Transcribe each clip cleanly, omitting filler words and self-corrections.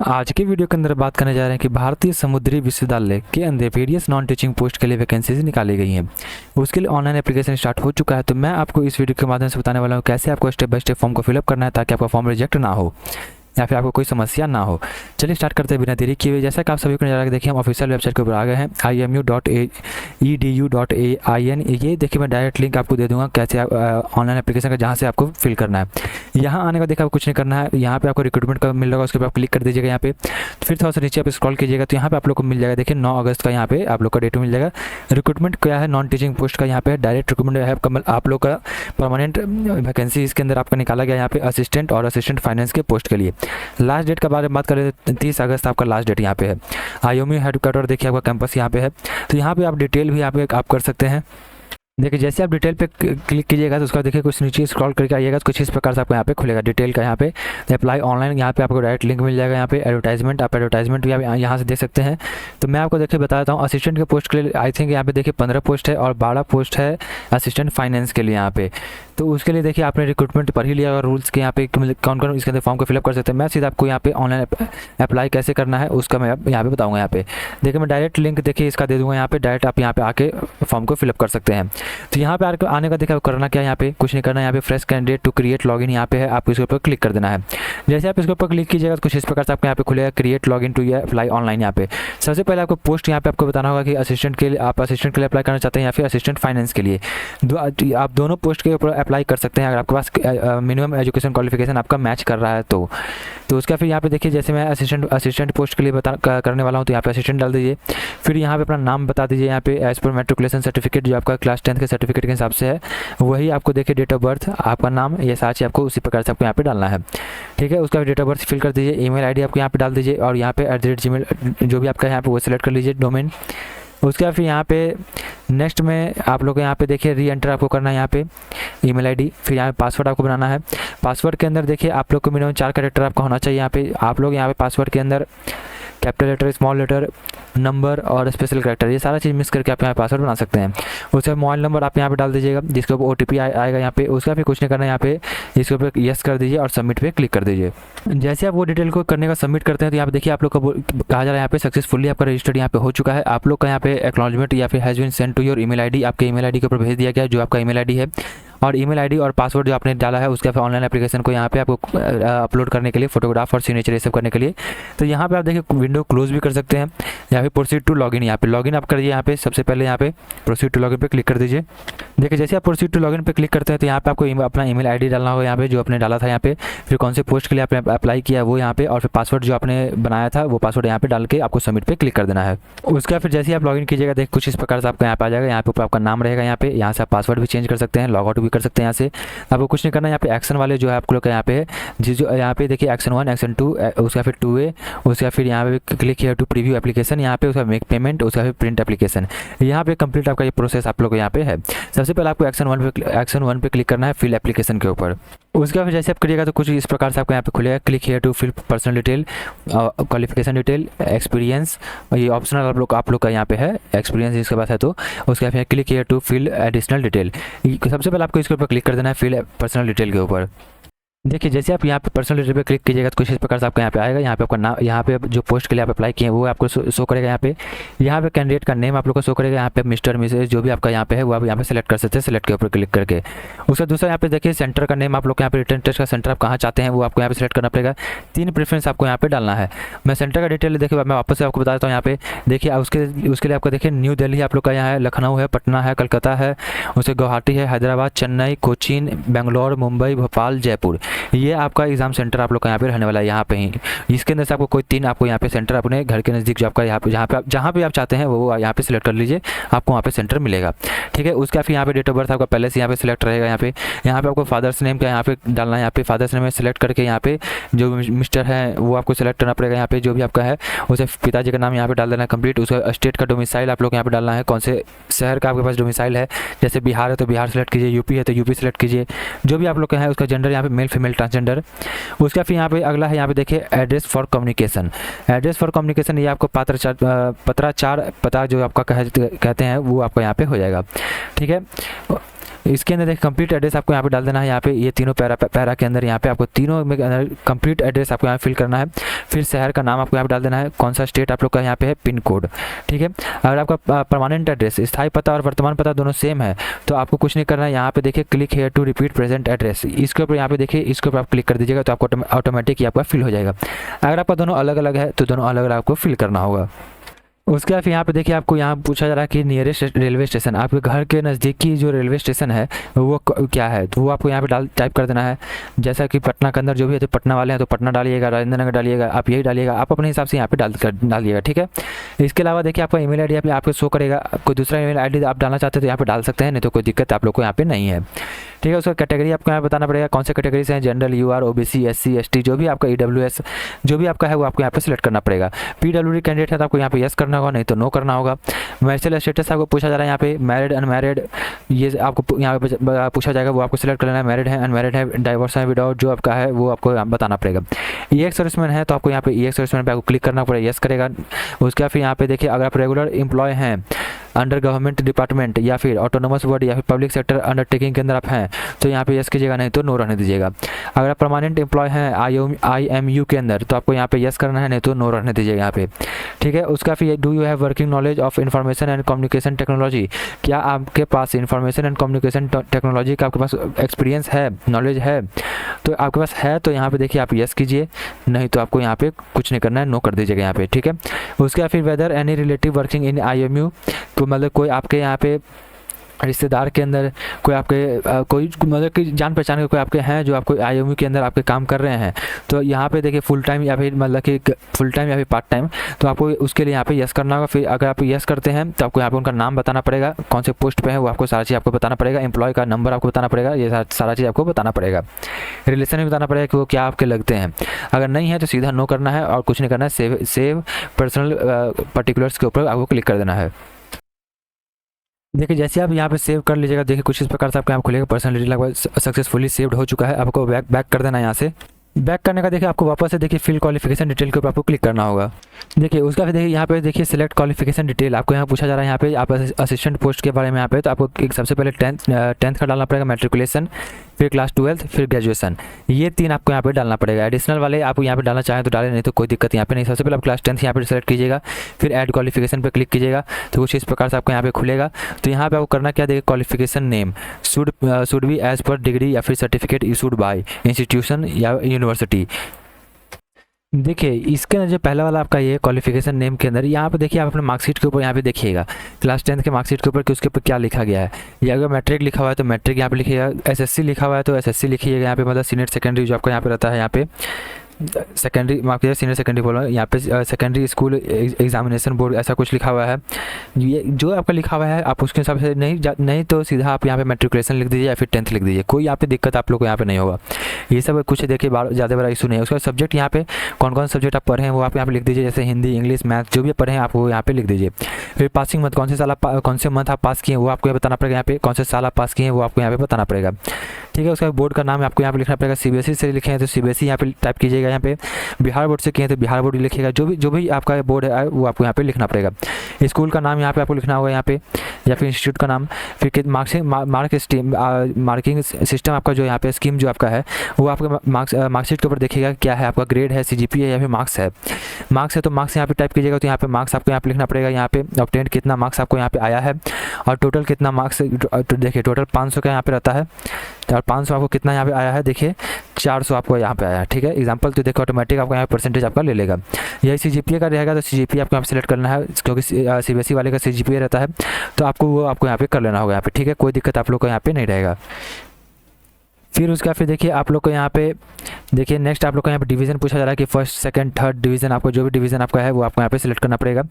आज के वीडियो के अंदर बात करने जा रहे हैं कि भारतीय समुद्री विश्वविद्यालय के अंदर वेरियस नॉन टीचिंग पोस्ट के लिए वैकेंसीज निकाली गई हैं। उसके लिए ऑनलाइन एप्लीकेशन स्टार्ट हो चुका है। तो मैं आपको इस वीडियो के माध्यम से बताने वाला हूँ कैसे आपको स्टेप बाय स्टेप फॉर्म को फिलअप करना है ताकि आपका फॉर्म रिजेक्ट ना हो या फिर आपको कोई समस्या ना हो। चलिए स्टार्ट करते हैं बिना देरी किए हुए। जैसा कि आप सभी को नजर आ रहा है, देखिए हम ऑफिशियल वेबसाइट के ऊपर आ गए हैं imu.edu.in। ये देखिए मैं डायरेक्ट लिंक आपको दे दूंगा कैसे ऑनलाइन एप्लीकेशन का, जहाँ से आपको फिल करना है। यहाँ आने का देखिए आपको कुछ नहीं करना है। यहाँ पे आपको रिक्रूटमेंट का मिल रहा, उसके ऊपर आप क्लिक कर दीजिएगा। यहाँ पे फिर थोड़ा सा नीचे आप स्क्रॉल कीजिएगा तो यहाँ पे आप लोग को मिल जाएगा। देखिए 9 अगस्त का यहाँ पे आप लोग का डेट मिल जाएगा। रिक्रूटमेंट क्या है, नॉन टीचिंग पोस्ट का यहाँ पे डायरेक्ट रिक्रूटमेंट है। आप लोग का परमानेंट वैकेंसी इसके अंदर आपका निकाला गया यहाँ पे असिस्टेंट और असिस्टेंट फाइनेंस के पोस्ट के लिए। लास्ट डेट के बारे में बात करें तो 30 अगस्त आपका लास्ट डेट यहाँ पे है। आईएमयू हेडक्वार्टर देखिए आपका कैंपस यहाँ पे है। तो यहाँ पे आप डिटेल भी आप कर सकते हैं। देखिए जैसे आप डिटेल पे क्लिक कीजिएगा तो उसका देखिए कुछ नीचे स्क्रॉल करके आइएगा तो कुछ इस प्रकार से आपको यहाँ पे खुलेगा डिटेल का। यहाँ पे अप्लाई ऑनलाइन, यहाँ पे आपको डायरेक्ट लिंक मिल जाएगा। यहाँ पे एडवर्टाइजमेंट, आप एडवर्टाइजमेंट भी आप यहाँ से देख सकते हैं। तो मैं आपको देखिए बता देता हूँ असिस्टेंट के पोस्ट के लिए आई थिंक यहाँ पे देखिए 15 पोस्ट है और 12 पोस्ट है असिस्टेंट फाइनेंस के लिए यहाँ पे। तो उसके लिए देखिए आपने रिक्रूटमेंट पढ़ ही लिया और रूल्स के यहाँ पे कौन कौन इसके अंदर फॉर्म को फिलअप कर सकते हैं। मैं सीधा आपको यहाँ पे ऑनलाइन अप्लाई कैसे करना है उसका मैं यहाँ पे बताऊँगा। यहाँ पे देखिए मैं डायरेक्ट लिंक देखिए इसका दे दूँगा। यहाँ पे डायरेक्ट आप यहाँ पे आके फॉर्म को फिलअप कर सकते हैं। तो यहाँ पे आने का देखिए करना क्या है, यहाँ पे कुछ नहीं करना है। यहाँ पे fresh candidate to create login यहाँ पे है, आपको इसके ऊपर क्लिक कर देना है। जैसे आप इसके ऊपर क्लिक कीजिएगा तो कुछ इस प्रकार से आपको यहाँ पे खुलेगा create login to apply online. यहाँ पे सबसे पहले आपको पोस्ट यहाँ पे आपको बताना होगा कि असिस्टेंट के लिए आप असिस्टेंट के लिए अप्लाई करना चाहते हैं या फिर असिस्टेंट फाइनेंस के लिए। आप दोनों पोस्ट के ऊपर अप्लाई कर सकते हैं अगर आपके पास मिनिमम एजुकेशन क्वालिफिकेशन आपका मैच कर रहा है तो उसका फिर यहाँ पे देखिए जैसे मैं असिस्टेंट पोस्ट के लिए करने वाला हूँ तो यहाँ पे असिस्टेंट डाल दीजिए। फिर यहाँ पे अपना नाम बता दीजिए। यहाँ पे एज पर मैट्रिकुलेशन सर्टिफिकेट जो आपका क्लास 10 के सर्टिफिकेट के हिसाब से है वही आपको देखिए डेट ऑफ बर्थ, आपका नाम, ये साथ ही आपको उसी प्रकार से आपको यहाँ पे डालना है। ठीक है, उसका डेट ऑफ बर्थ फिल कर दीजिए। ईमेल आईडी आपको यहाँ पे डाल दीजिए और यहाँ पे @gmail जो भी आपका यहाँ पे वो सिलेक्ट कर लीजिए डोमेन। उसके बाद फिर यहाँ पे नेक्स्ट में आप लोग यहाँ पे देखिए री एंटर आपको करना है यहाँ पे ईमेल आईडी। फिर यहाँ पे पासवर्ड आपको बनाना है। पासवर्ड के अंदर देखिए आप लोग को मिनिमम 4 कैरेक्टर आपका होना चाहिए। यहाँ पे आप लोग यहाँ पे पासवर्ड के अंदर capital letter, small letter, number और स्पेशल कैरेक्टर ये सारा चीज़ मिक्स करके आप यहाँ पासवर्ड बना सकते हैं। उसका मोबाइल नंबर आप यहाँ पे डाल दीजिएगा जिसके ऊपर OTP आएगा यहाँ पे। उसका फिर कुछ नहीं करना है, यहाँ पे इसके ऊपर यस कर दीजिए और सबमिट पे क्लिक कर दीजिए। जैसे आप वो डिटेल को करने का सबमिट करते हैं तो यहाँ पे देखिए आप लोग का कहा जा रहा है यहाँ पे सक्सेसफुली आपका रजिस्टर्ड यहाँ पे हो चुका है। आप लोग का यहाँ पे एक्नॉलेजमेंट या फिर has been send to your email ID आपके ईमेल आईडी के ऊपर भेज दिया गया जो आपका ईमेल आईडी है। और ईमेल आईडी और पासवर्ड जो आपने डाला है उसका फिर ऑनलाइन एप्लीकेशन को यहाँ पे आपको अपलोड करने के लिए फोटोग्राफ और सिग्नेचर ये सब करने के लिए। तो यहाँ पे आप देखिए विंडो क्लोज भी कर सकते हैं। यहाँ पे प्रोसीड टू लॉगिन, यहाँ पे लॉगिन आप करिए। यहाँ पे सबसे पहले यहाँ पे प्रोसीड टू लॉगिन पे क्लिक कर दीजिए। देखिए जैसे आप प्रोसीड टू लॉगिन पे क्लिक करते हैं तो यहाँ पे आपको अपना ईमेल आईडी डालना होगा यहाँ पे जो आपने डाला था यहाँ पे। फिर कौन से पोस्ट के लिए आपने अप्लाई किया वो यहाँ पे और फिर पासवर्ड जो आपने बनाया था वो पासवर्ड यहाँ पे डाल के आपको सबमिट पे क्लिक कर देना है। उसका फिर जैसे आप लॉगिन कीजिएगा देख कुछ इस प्रकार से आपको यहाँ पे आ जाएगा। यहाँ पे ऊपर आपका नाम रहेगा। यहाँ से आप पासवर्ड भी चेंज कर सकते हैं, लॉग आउट भी कर सकते हैं। यहाँ से आपको कुछ नहीं करना है। यहाँ पे एक्शन वाले जो है आपको लोग यहाँ पे जो यहाँ पे देखिए एक्शन 1, एक्शन 2, उसका फिर 2A, उसका फिर यहाँ पे click here to preview application, यहाँ पे उसका मेक पेमेंट, उसका फिर प्रिंट एप्लीकेशन। यहाँ पे कंप्लीट आपका ये प्रोसेस आप लोग को यहाँ पे है। सबसे पहले आपको एक्शन 1 पे क्लिक करना है फिल एप्लीकेशन के ऊपर। उसका फिर जैसे आप करिएगा तो कुछ इस प्रकार से आपको यहाँ पे खुलेगा click here to fill personal detail, qualification detail, experience. ये ऑप्शनल आप लोग का यहाँ पे है एक्सपीरियंस जिसके पास है तो उसका फिर click here to fill additional detail. सबसे पहले आपको इसके ऊपर क्लिक कर देना है फिल पर्सनल डिटेल के ऊपर। देखिए जैसे आप यहाँ पे पर्सनल डिटेल पे क्लिक कीजिएगा तो कुछ इस प्रकार से आपका यहाँ पे आएगा। यहाँ पे आपका नाम, यहाँ पे जो पोस्ट के लिए आप अप्लाई किए वो आपको शो करेगा। यहाँ पे कैंडिडेट का नेम आप लोग को शो करेगा। यहाँ पे मिस्टर मिसेज जो भी आपका यहाँ पे है वो आप यहाँ पे सेलेक्ट कर सकते हैं, सेलेक्ट के ऊपर क्लिक करके। उसका दूसरा यहाँ पे देखिए सेंटर का नेम आप लोग यहाँ पे रिटर्न टेस्ट का सेंटर आप कहाँ चाहते हैं वो आपको यहाँ पे सेलेक्ट करना पड़ेगा। 3 प्रेफरेंस आपको यहाँ पे डालना है। मैं सेंटर का डिटेल देखिए मैं वापस से आपको बता देता हूँ। यहाँ पे देखिए उसके लिए आपको देखिए न्यू दिल्ली आप लोग का यहाँ है, लखनऊ है, पटना है, कलकत्ता है, उससे गुवाहाटी है, हैदराबाद, चेन्नई, कोचीन, बेंगलोर, मुंबई, भोपाल, जयपुर। ये आपका एग्जाम सेंटर आप लोग का यहाँ पे रहने वाला है। यहाँ पे ही इसके अंदर से आपको कोई 3 आपको यहाँ पे सेंटर अपने घर के नज़दीक जो आपका यहाँ पे जहाँ पे आप चाहते हैं वो यहाँ पे सिलेक्ट कर लीजिए, आपको वहाँ पे सेंटर मिलेगा। ठीक है, उसका फिर यहाँ पे डेट ऑफ बर्थ आपका पहले से यहाँ पे सिलेक्ट रहेगा। यहाँ पे आपको फादर्स नेम का यहाँ पे डालना है। यहाँ पे फादर्स नेम में सेलेक्ट करके यहाँ पे जो मिस्टर है वो आपको सेलेक्ट करना पड़ेगा। यहाँ पे जो भी आपका है उसे पिताजी का नाम यहाँ पे डाल देना है कंप्लीट। उसका स्टेट का डोमिसाइल आप लोग यहाँ पे डालना है, कौन से शहर का आपके पास डोमिसाइल है। जैसे बिहार है तो बिहार सेलेक्ट कीजिए, यूपी है तो यूपी सेलेक्ट कीजिए, जो भी आप लोग का है। उसका जेंडर यहाँ पे मेल फीमेल ट्रांसजेंडर। उसका फिर यहाँ पे अगला है यहाँ पे देखिए address for communication. Address for communication ये आपको पत्राचार पता जो आपका कहते हैं वो आपका यहाँ पे हो जाएगा। ठीक है, इसके अंदर देखिए कंप्लीट एड्रेस आपको यहाँ पे डाल देना है। यहाँ पे ये तीनों पैरा के अंदर यहाँ पे आपको तीनों में अंदर कंप्लीट एड्रेस आपको यहाँ फिल करना है। फिर शहर का नाम आपको यहाँ पे डाल देना है, कौन सा स्टेट आप लोग का यहाँ पे है, पिन कोड, ठीक है। अगर आपका परमानेंट एड्रेस, स्थायी पता और वर्तमान पता दोनों सेम है तो आपको कुछ नहीं करना है। यहाँ पे देखिए click here to repeat present address, इसके ऊपर यहाँ पे देखिए इसके ऊपर आप क्लिक कर दीजिएगा तो आपको ऑटोमेटिक ही आपका फिल हो जाएगा। अगर आपका दोनों अलग अलग है तो दोनों अलग अलग आपको फिल करना होगा। उसके बाद यहाँ पे देखिए आपको यहाँ पूछा जा रहा है कि नियरेस्ट रेलवे स्टेशन, आपके घर के नज़दीकी जो रेलवे स्टेशन है वो क्या है, तो वो आपको यहाँ पे टाइप कर देना है। जैसा कि पटना के अंदर जो भी है, तो पटना वाले हैं तो पटना डालिएगा, राजेंद्र नगर डालिएगा, आप यही डालिएगा, आप अपने हिसाब से यहाँ पे डालिएगा, ठीक है। इसके अलावा देखिए आपका ईमेल आईडी आपको शो करेगा, कोई दूसरा ईमेल आईडी आप डालना चाहते हैं तो यहाँ पे डाल सकते हैं, नहीं तो कोई दिक्कत आप लोग को यहाँ पे नहीं है, ठीक है। उसका कैटेगरी आपको यहाँ बताना पड़ेगा, कौन से कैटेगरी से हैं, general, UR, OBC, SC, ST, जो भी आपका ईडब्ल्यूएस जो भी आपका है वो आपको यहाँ पे सिलेक्ट करना पड़ेगा। पीडब्ल्यूडी कैंडिडेट है तो आपको यहाँ पे यस करना होगा, नहीं तो नो करना होगा। मैरिटल स्टेटस आपको पूछा जा रहा है यहाँ पे, मैरिड, अनमैरिड, ये आपको यहाँ पे पूछा जाएगा, वो आपको सिलेक्ट कर लेना है। मैरिड है, अनमैरिड है, डाइवोर्स है, विदाउट, जो आपका है वो आपको बताना पड़ेगा। ईएक्स सर्विसमैन है तो आपको यहाँ पे ईएक्स सर्विसमैन पे आपको क्लिक करना पड़ेगा, यस करेगा। उसके बाद फिर यहाँ पे देखिए अगर आप रेगुलर एम्प्लॉय हैं अंडर गवर्नमेंट डिपार्टमेंट या फिर ऑटोनोमस बॉडी या फिर पब्लिक सेक्टर अंडरटेकिंग के अंदर आप हैं तो यहाँ पे यस कीजिएगा, नहीं तो नो रहने दीजिएगा। अगर आप परमानेंट एम्प्लॉय हैं IMU के अंदर तो आपको यहाँ पे यस करना है, नहीं तो नो रहने दीजिएगा यहाँ पे, ठीक है। उसका फिर do you have working knowledge of information and communication technology, क्या आपके पास इंफॉर्मेशन एंड कम्युनिकेशन टेक्नोलॉजी का आपके पास एक्सपीरियंस है, नॉलेज है, तो आपके पास है तो यहाँ पे देखिए आप यस कीजिए, नहीं तो आपको यहाँ पे कुछ नहीं करना है, नो कर दीजिएगा यहाँ पे, ठीक है। उसके बाद फिर whether any relative working in IMU, तो मतलब कोई आपके यहाँ पे रिश्तेदार के अंदर कोई आपके कोई मतलब कि जान पहचान के कोई आपके हैं जो आपको IMU के अंदर आपके काम कर रहे हैं, तो यहाँ पे देखिए फुल टाइम या फिर मतलब कि फुल टाइम या फिर पार्ट टाइम, तो आपको उसके लिए यहाँ पे यस करना होगा। फिर अगर आप यस करते हैं तो आपको यहाँ पे उनका नाम बताना पड़ेगा, कौन से पोस्ट पे है वो आपको सारा चीज़ आपको बताना पड़ेगा, एम्प्लॉय का नंबर आपको बताना पड़ेगा, ये सारा चीज़ आपको बताना पड़ेगा। रिलेशन भी बताना पड़ेगा कि वो क्या आपके लगते हैं, अगर नहीं है तो सीधा नो करना है और कुछ नहीं करना है, सेव पर्सनल पर्टिकुलर्स के ऊपर आपको क्लिक कर देना है। देखिए जैसे आप यहाँ पे सेव कर लीजिएगा, देखिए कुछ इस प्रकार से आपको यहाँ खुलेगा, पर्सनल डिटेल आपको सक्सेसफुली सेव्ड हो चुका है। आपको बैक कर देना है यहाँ से। बैक करने का देखिए आपको वापस से देखिए फिल क्वालिफिकेशन डिटेल के ऊपर आपको क्लिक करना होगा। देखिए उसका फिर देखिए यहाँ पे देखिए सिलेक्ट क्वालिफिकेशन डिटेल, आपको यहाँ पूछा जा रहा है यहाँ पे आप असिस्टेंट पोस्ट के बारे में यहाँ पे, तो आपको एक सबसे पहले टेंथ का डालना पड़ेगा, मैट्रिकुलेशन, फिर क्लास 12, फिर ग्रेजुएशन, ये 3 आपको यहाँ पे डालना पड़ेगा। एडिशनल वाले आप यहाँ पे डालना चाहें तो डालें, नहीं तो कोई दिक्कत यहाँ पे नहीं। सबसे पहले आप क्लास 10 यहाँ पे सेलेक्ट कीजिएगा, फिर ऐड क्वालिफिकेशन पे क्लिक कीजिएगा, तो कुछ इस प्रकार से आपको यहाँ पे खुलेगा। तो यहाँ पे आपको करना क्या, देखिए qualification name should be as per degree या फिर सर्टिफिकेट इशूड बाय इंस्टीट्यूशन या यूनिवर्सिटी। देखिए इसके अंदर जो पहला वाला आपका ये क्वालिफिकेशन नेम के अंदर यहाँ पे देखिए आप अपने मार्कशीट के ऊपर यहाँ पे देखिएगा क्लास 10 के मार्कशीट के ऊपर कि उसके ऊपर क्या लिखा गया है। या अगर मैट्रिक लिखा हुआ है तो मैट्रिक यहाँ पे लिखिएगा, SSC लिखा हुआ है तो SSC लिखिएगा यहाँ पे, मतलब सीनियर सेकेंडरी जो आपका यहाँ पे रहता है, यहाँ पे सेकेंडरी माफ कीजिए सीनियर सेकेंडरी बोल रहा हूँ, यहाँ पे सेकेंडरी स्कूल एग्जामिनेशन बोर्ड ऐसा कुछ लिखा हुआ है। ये जो आपका लिखा हुआ है आप उसके हिसाब से नहीं तो सीधा आप यहाँ पे मैट्रिकुलेशन लिख दीजिए या फिर 10th लिख दीजिए, कोई यहाँ पे दिक्कत आप लोग को यहाँ पे नहीं होगा। ये सब कुछ देखिए ज़्यादा बड़ा इशू नहीं है। उसका सब्जेक्ट यहाँ पे कौन कौन सब्जेक्ट आप पढ़े हैं वो आप यहाँ पे लिख दीजिए, जैसे हिंदी, इंग्लिश, मैथ जो भी पढ़े हैं आप वो यहाँ पे लिख दीजिए। फिर पासिंग मंथ, कौन से मंथ आप पास किए हैं वो आपको बताना पड़ेगा, यहाँ पे कौन से साल आप पास किए हैं वो आपको यहाँ पे बताना पड़ेगा, ठीक है। उसका बोर्ड का नाम आपको यहाँ पे लिखना पड़ेगा, CBSE से लिखे हैं तो CBSE यहाँ पे टाइप कीजिएगा, यहाँ पे बिहार बोर्ड से किए तो बिहार बोर्ड लिखिएगा, जो भी आपका बोर्ड है वो आपको यहाँ पे लिखना पड़ेगा। स्कूल का नाम यहाँ पे आपको लिखना होगा यहाँ पे, या फिर इंस्टीट्यूट का नाम। फिर मार्किंग सिस्टम आपका जो यहाँ पे स्कीम जो आपका है वो आपका मार्कशीट के ऊपर देखिएगा क्या है, आपका ग्रेड है, CGPA है या फिर मार्क्स है। मार्क्स है तो मार्क्स यहाँ पे टाइप कीजिएगा, तो यहाँ पे मार्क्स आपको यहाँ पे लिखना पड़ेगा, यहाँ पे ऑब्टेन कितना मार्क्स आपको यहाँ पे आया है और टोटल कितना मार्क्स, देखिए टोटल 500 का यहाँ पे रहता है और 500 आपको कितना यहाँ पे आया है, देखिए 400 आपको यहाँ पे आया है, ठीक है। एग्जांपल तो देखो ऑटोमेटिक आपको यहाँ परसेंटेज आपका ले लेगा। यही CGPA का रहेगा तो CGPA आपको यहाँ पे सिलेक्ट करना है, क्योंकि CBSE वाले का CGPA रहता है तो आपको वो आपको यहाँ पे कर लेना होगा यहाँ पे, ठीक है। कोई दिक्कत आप लोग को यहाँ पे नहीं रहेगा। फिर उसका फिर देखिए आप लोग को यहाँ पे देखिए नेक्स्ट आप लोग को यहाँ पे डिवीज़न पूछा जा रहा है कि फर्स्ट, सेकंड, थर्ड डिवीज़न, आपको जो भी डिवीज़न आपका है वो आपको यहाँ पे सिलेक्ट करना पड़ेगा।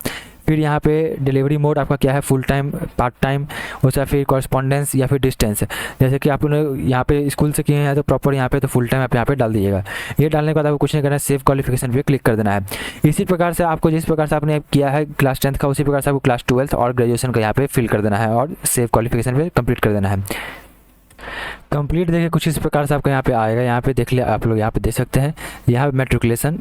फिर यहाँ पे डिलीवरी मोड आपका क्या है, फुल टाइम, पार्ट टाइम, उसका फिर कॉरस्पॉन्डेंस या फिर डिस्टेंस। जैसे कि आप लोग यहाँ पे स्कूल से किए हैं तो प्रॉपर यहाँ पे तो फुल टाइम आप यहाँ पे डाल दीजिएगा। ये डालने के बाद आपको कुछ नहीं करना है, सेव क्वालिफिकेशन पे क्लिक कर देना है। इसी प्रकार से आपको जिस प्रकार से आपने किया है क्लास 10 का उसी प्रकार से आपको क्लास 12 और ग्रेजुएशन का यहाँ पे फिल कर देना है और सेव क्वालिफिकेशन पे कंप्लीट कर देना है। कंप्लीट देखिए कुछ इस प्रकार से आपका यहाँ पे आएगा, यहाँ पे देख लिया आप लोग, यहाँ पे देख सकते हैं यहाँ पे मैट्रिकुलेशन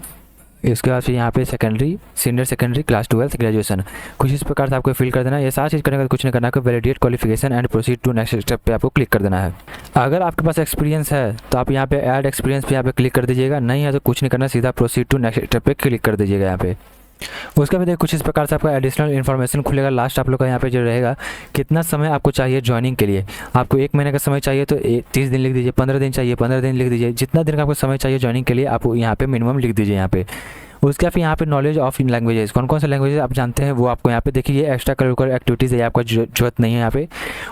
इसके बाद फिर यहाँ पे secondary, senior secondary, class 12 graduation, कुछ इस प्रकार से आपको फिल कर देना है। ये सारी चीज़ करने का कुछ नहीं करना है, आपको validate qualification and proceed to next step पे आपको क्लिक कर देना है। अगर आपके पास एक्सपीरियंस है तो आप यहाँ पे ऐड एक्सपीरियंस पे यहाँ पे क्लिक कर दीजिएगा, नहीं है तो कुछ नहीं करना, सीधा प्रोसीड टू नेक्स्ट स्टेप पे क्लिक कर दीजिएगा यहाँ पे। उसका भी देखिए कुछ इस प्रकार से आपका एडिशनल इन्फॉर्मेशन खुलेगा। लास्ट आप लोग का यहाँ पे जो रहेगा, कितना समय आपको चाहिए ज्वाइनिंग के लिए। आपको 1 महीने का समय चाहिए तो 30 दिन लिख दीजिए, 15 दिन चाहिए 15 दिन लिख दीजिए, जितना दिन का आपको समय चाहिए ज्वाइनिंग के लिए आप यहाँ पे मिनिमम लिख दीजिए यहाँ पे। उसके फिर यहाँ पे नॉलेज ऑफ इन लैंग्वेजेस, कौन कौन से लैंग्वेजेस आप जानते हैं वो आपको यहाँ पे देखिए। ये एक्स्ट्रा करिकुलर एक्टिविटीज़ है, आपका जरूरत नहीं है यहाँ पे।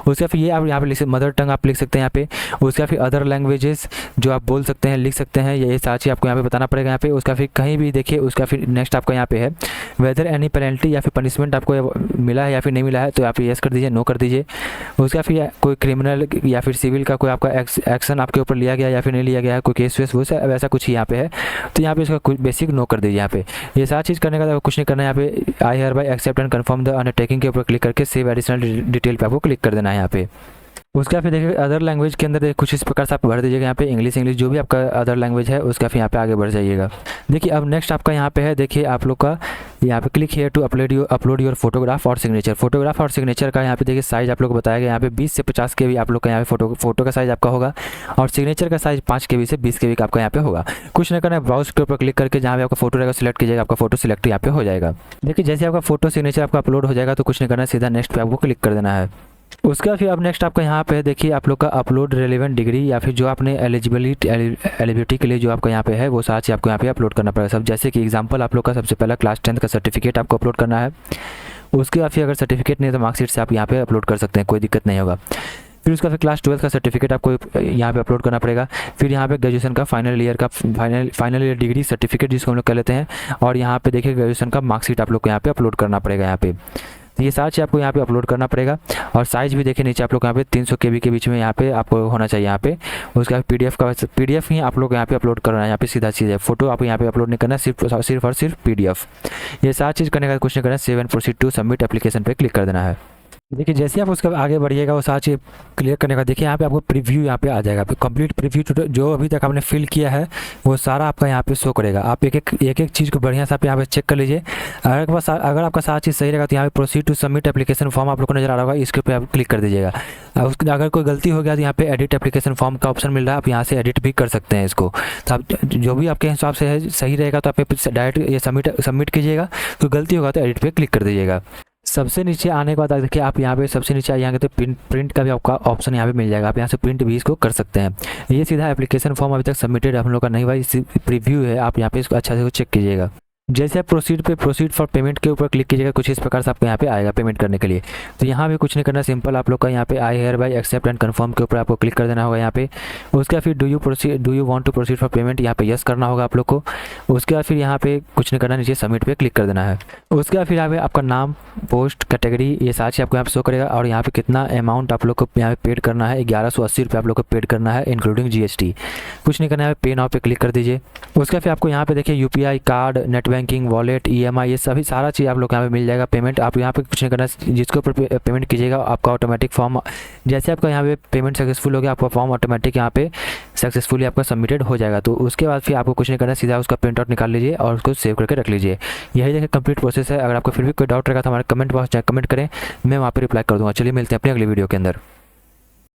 उसके फिर ये आप यहाँ पे लिख सकते, मदर टंग आप लिख सकते हैं यहाँ पे। उसका फिर अदर लैंग्वेजेस जो आप बोल सकते हैं, लिख सकते हैं, ये सारी चीज़ आपको यहाँ पे बताना पड़ेगा यहाँ पे। उसका फिर कहीं भी देखिए, उसका फिर नेक्स्ट आपका यहाँ पे है वेदर एनी पेनल्टी या फिर पनिशमेंट आपको मिला है या फिर नहीं मिला है, तो आप येस कर दीजिए, नो कर दीजिए। उसका फिर कोई क्रिमिनल या फिर सिविल का कोई आपका एक्शन आपके ऊपर लिया गया या फिर नहीं लिया गया है, कोई केस वेस वो वैसा कुछ यहाँ पे है, तो यहाँ पे इसका कुछ बेसिक नो कर दीजिए यहाँ पे। ये सारी चीज़ करने का कुछ नहीं करना है यहाँ पे। I hereby accept and confirm the undertaking के ऊपर क्लिक करके सेव एडिशनल डिटेल पे आपको क्लिक कर देना है यहाँ पे। उसका फिर देखिए अदर लैंग्वेज के अंदर कुछ इस प्रकार से आप भर दीजिएगा यहाँ पे, इंग्लिश जो भी आपका अदर लैंग्वेज है उसका फिर यहाँ पे आगे बढ़ जाइएगा। देखिए अब नेक्स्ट आपका यहाँ पे है, देखिए आप लोग का यहाँ पे click here to upload your photograph और सिग्नेचर। फोटोग्राफ और सिग्नेचर का यहाँ पे देखिए साइज़ आप लोग को बताया गया, यहाँ पे 20 से 50 KB आप लोग का यहाँ पे फोटो का साइज़ आपका होगा, और सिग्नेचर का साइज़ 5 KB से 20 KB का आपका यहाँ पे होगा। कुछ नहीं करना है, ब्राउज के ऊपर क्लिक करके जहाँ भी आपका फोटो रहेगा सिलेक्ट कीजिएगा, आपका फोटो सिलेक्ट यहाँ पे हो जाएगा। देखिए जैसे आपका फोटो सिग्नेचर आपका अपलोड हो जाएगा तो कुछ नहीं करना है, सीधा नेक्स्ट पे आपको क्लिक कर देना है। उसका फिर अब नेक्स्ट आपका यहाँ पे देखिए आप लोग का अपलोड रेलेवेंट डिग्री या फिर जो आपने एलिजिबिलिटी के लिए जो आपका यहाँ पे है वो साथ ही आपको यहाँ पे अपलोड करना पड़ेगा सब। जैसे कि एग्जांपल आप लोग का सबसे पहला क्लास 10th का सर्टिफिकेट आपको अपलोड करना है। उसके बाद फिर अगर सर्टिफिकेट नहीं है तो मार्कशीट से आप यहाँ पे अपलोड कर सकते हैं, कोई दिक्कत नहीं होगा। फिर उसका फिर क्लास 12 का सर्टिफिकेट आपको यहाँ पे अपलोड करना पड़ेगा। फिर यहाँ पे ग्रेजुएशन का फाइनल ईयर डिग्री सर्टिफिकेट जिसको हम लोग कह लेते हैं, और यहाँ पे देखिए ग्रेजुएशन का मार्कशीट आप लोग को यहाँ पे अपलोड करना पड़ेगा यहाँ पे। तो ये सारी चीज़ आपको यहाँ पे अपलोड करना पड़ेगा। और साइज़ भी देखिए नीचे आप लोग यहाँ पे 300 KB के बीच में यहाँ पे आपको होना चाहिए यहाँ पे। उसका PDF ही आप लोग यहाँ पे अपलोड करना है, यहाँ पे सीधा चीज़ है, फोटो आप यहाँ पे अपलोड नहीं करना, सिर्फ और सिर्फ PDF। ये सारी चीज़ करने का कुछ नहीं करना है, save and proceed to submit application पे क्लिक कर देना है। देखिए जैसे आप उसका आगे बढ़िएगा वो सारी चीज़ क्लियर करने का देखिए यहाँ पे आपको प्रीव्यू यहाँ पे आ जाएगा, कंप्लीट प्रीव्यू जो अभी तक आपने फिल किया है वो सारा आपका यहाँ पे शो करेगा। आप एक एक चीज़ को बढ़िया से आप यहाँ पे चेक कर लीजिए। अगर आपका सारी चीज़ सही रहेगा तो यहाँ पे proceed to submit application form आप लोग को नजर आ रहा होगा, इसके ऊपर आप क्लिक कर दीजिएगा। अगर कोई गलती हो गया तो यहाँ पे एडिट एप्लीकेशन फॉर्म का ऑप्शन मिल रहा है, आप यहाँ से एडिट भी कर सकते हैं इसको। तो आप जो भी आपके हिसाब से है सही रहेगा तो आप डायरेक्ट ये सबमिट कीजिएगा, तो गलती होगा तो एडिट पे क्लिक कर दीजिएगा। सबसे नीचे आने के बाद देखिए आप यहाँ पे सबसे नीचे आएंगे तो प्रिंट का भी आपका ऑप्शन यहाँ पे मिल जाएगा, आप यहाँ से प्रिंट भी इसको कर सकते हैं। ये सीधा एप्लीकेशन फॉर्म अभी तक सबमिटेड हम लोग का नहीं हुआ, प्रीव्यू है, आप यहाँ पे इसको अच्छा से चेक कीजिएगा। जैसे आप प्रोसीड फॉर पेमेंट के ऊपर क्लिक कीजिएगा, कुछ इस प्रकार से आपको यहाँ पे आएगा पेमेंट करने के लिए। तो यहाँ भी कुछ नहीं करना, सिंपल आप लोग का यहाँ पे I hereby accept and confirm के ऊपर आपको क्लिक कर देना होगा यहाँ पे। उसके फिर do you want to proceed for payment, यहाँ पे यस करना होगा आप लोग को। उसके बाद फिर यहाँ पे कुछ नहीं करना, नीचे सबमिट पे क्लिक कर देना है। उसके बाद फिर यहाँ पे आपका नाम, पोस्ट, कैटेगरी, ये सारी चीज़ आपको यहाँ पे शो करेगा, और यहाँ पे कितना अमाउंट आप लोग को यहाँ पे पेड करना है, 1180 रुपये आप लोग को पेड करना है इंक्लूडिंग GST। कुछ नहीं करना है, पे नाउ पे क्लिक कर दीजिए। उसके फिर आपको यहाँ पे देखिए UPI card, net banking, wallet, EMI, ये सभी सारा चीज़ आप लोग यहाँ पे मिल जाएगा। पेमेंट आप यहाँ पे कुछ नहीं करना, जिसके ऊपर पेमेंट कीजिएगा आपका ऑटोमेटिक फॉर्म, जैसे आपका यहाँ पे पेमेंट सक्सेसफुल हो गया आपका फॉर्म ऑटोमेटिक यहाँ पे सक्सेसफुली आपका सबमिटेड हो जाएगा। तो उसके बाद फिर आपको कुछ नहीं करना, सीधा उसका प्रिंट आउट निकाल लीजिए और उसको सेव करके रख लीजिए। यही देखिए कंप्लीट प्रोसेस है। अगर आपको फिर भी कोई डाउट रहेगा तो हमारे कमेंट बॉक्स कमेंट करें, मैं वहाँ पे रिप्लाई कर दूँगा। चलिए मिलते हैं अपनी अगली वीडियो के अंदर।